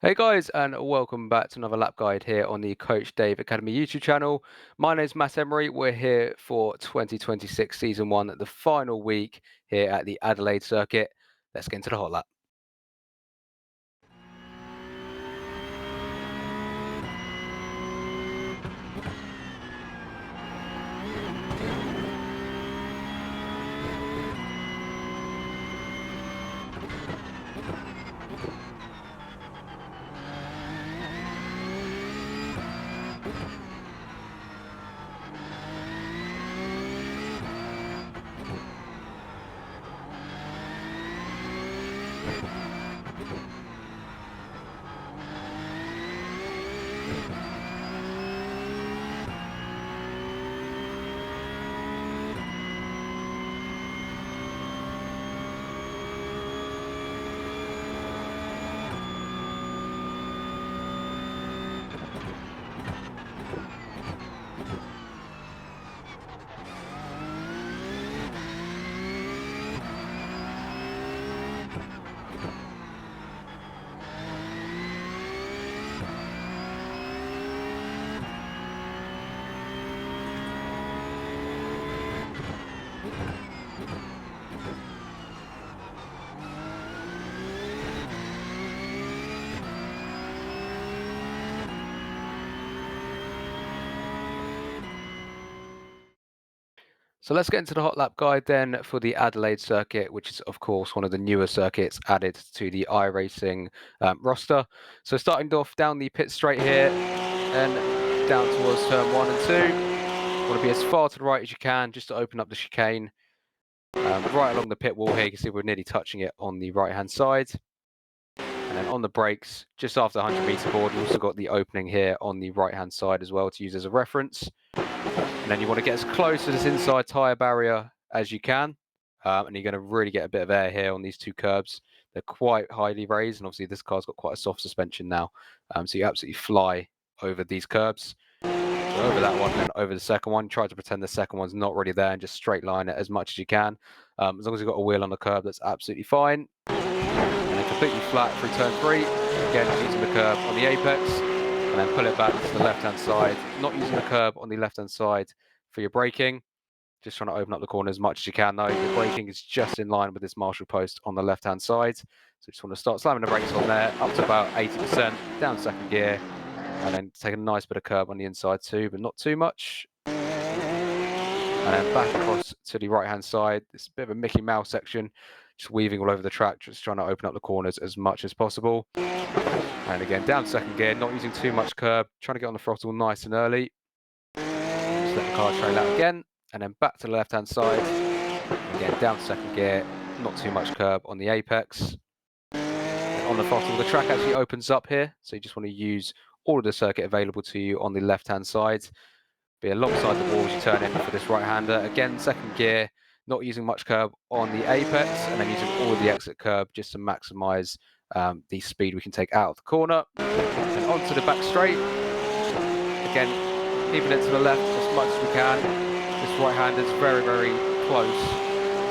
Hey guys, and welcome back to another lap guide here on the Coach Dave Academy YouTube channel. My name is Matt Emery. We're here for 2026 Season 1, the final week here at the Adelaide circuit. Let's get into the hot lap. So let's get into the hot lap guide then for the Adelaide circuit, which is of course one of the newer circuits added to the iRacing roster. So starting off down the pit straight here and down towards turn 1 and 2. Want to be as far to the right as you can just to open up the chicane. Right along the pit wall here, you can see we're nearly touching it on the right hand side. And then on the brakes, just after the 100-meter board, you've also got the opening here on the right hand side as well to use as a reference. And then you want to get as close to this inside tyre barrier as you can. And you're going to really get a bit of air here on these two curbs. They're quite highly raised, and obviously this car's got quite a soft suspension now. So you absolutely fly over these curbs. So over that one, then over the second one. Try to pretend the second one's not really there and just straight line it as much as you can. As long as you've got a wheel on the curb, that's absolutely fine. And then completely flat through turn 3. Again, using the curb on the apex. And then pull it back to the left-hand side. Not using the curb on the left-hand side for your braking. Just trying to open up the corner as much as you can though. Your braking is just in line with this marshal post on the left-hand side. So just want to start slamming the brakes on there, up to about 80%, down second gear. And then take a nice bit of curb on the inside too, but not too much. And then back across to the right-hand side. This bit of a Mickey Mouse section, just weaving all over the track, just trying to open up the corners as much as possible. And again, down second gear, not using too much curb, trying to get on the throttle nice and early. Just let the car trail out again, and then back to the left-hand side. Again, down second gear, not too much curb on the apex. And on the throttle, the track actually opens up here, so you just want to use all of the circuit available to you on the left-hand side. Be alongside the wall as you turn in for this right-hander. Again, second gear, not using much curb on the apex, and then using all of the exit curb just to maximize the speed we can take out of the corner. And onto the back straight. Again, keeping it to the left as much as we can. This right-hander is very, very close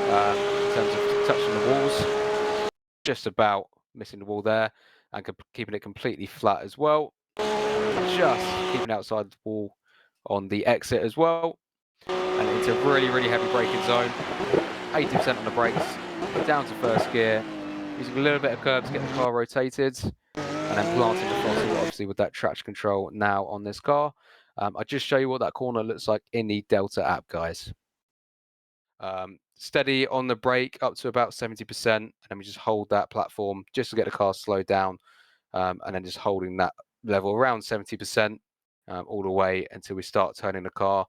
in terms of touching the walls. Just about missing the wall there, and keeping it completely flat as well. Just keeping outside the wall on the exit as well. And it's a really, really heavy braking zone. 80% on the brakes, down to first gear, using a little bit of curb to get the car rotated, and then planting the throttle, obviously with that traction control now on this car. I'll just show you what that corner looks like in the Delta app, guys. Steady on the brake up to about 70%, and then we just hold that platform just to get the car slowed down, and then just holding that level around 70% all the way until we start turning the car.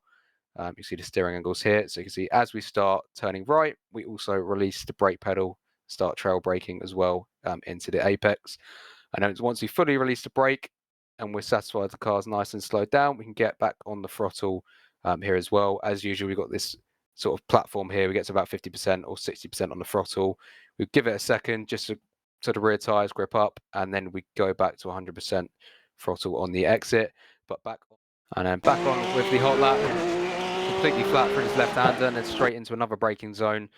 You see the steering angles here, so you can see as we start turning right, we also release the brake pedal, start trail braking as well into the apex. And then once we fully release the brake and we're satisfied the car's nice and slowed down, we can get back on the throttle here as well. As usual, we've got this sort of platform here. We get to about 50% or 60% on the throttle. We give it a second just to so the rear tires grip up, and then we go back to 100% throttle on the exit, but back and then back on with the hot lap. completely flat for his left-hander and then straight into another braking zone.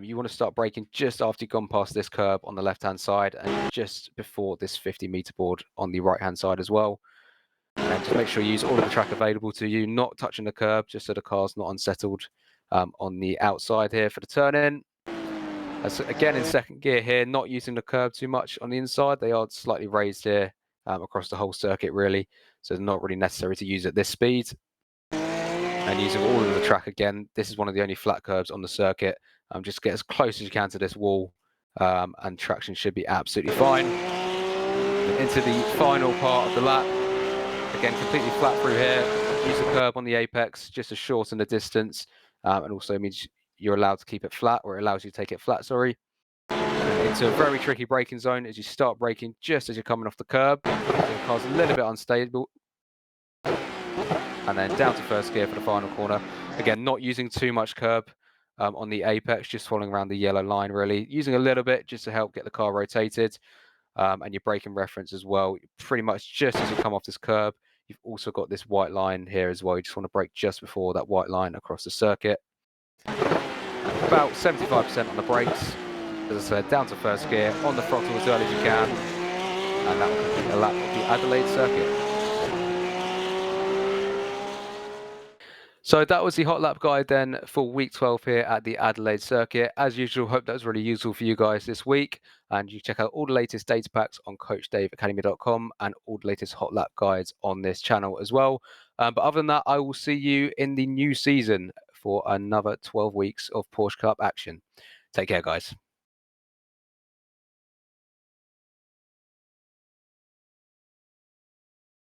You want to start braking just after you've gone past this curb on the left-hand side and just before this 50-meter board on the right-hand side as well. And then just make sure you use all of the track available to you, not touching the curb, just so the car's not unsettled on the outside here for the turn-in. Again, in second gear here, not using the curb too much on the inside. They are slightly raised here across the whole circuit, really. So it's not really necessary to use at this speed. And using all of the track again, this is one of the only flat curbs on the circuit. Just get as close as you can to this wall, and traction should be absolutely fine. And into the final part of the lap. Again, completely flat through here. Use the curb on the apex just to shorten the distance, and also means you're allowed to keep it flat, or it allows you to take it flat, sorry. And into a very tricky braking zone as you start braking just as you're coming off the curb. So the car's a little bit unstable. And then down to first gear for the final corner. Again, not using too much curb on the apex, just following around the yellow line, really. Using a little bit just to help get the car rotated. And your braking reference as well. Pretty much just as you come off this curb, you've also got this white line here as well. You just want to brake just before that white line across the circuit. And about 75% on the brakes. As I said, down to first gear, on the throttle as early as you can. And that will complete a lap of the Adelaide circuit. So that was the hot lap guide then for week 12 here at the Adelaide circuit. As usual, hope that was really useful for you guys this week. And you check out all the latest data packs on coachdaveacademy.com and all the latest hot lap guides on this channel as well. But other than that, I will see you in the new season for another 12 weeks of Porsche Cup action. Take care, guys.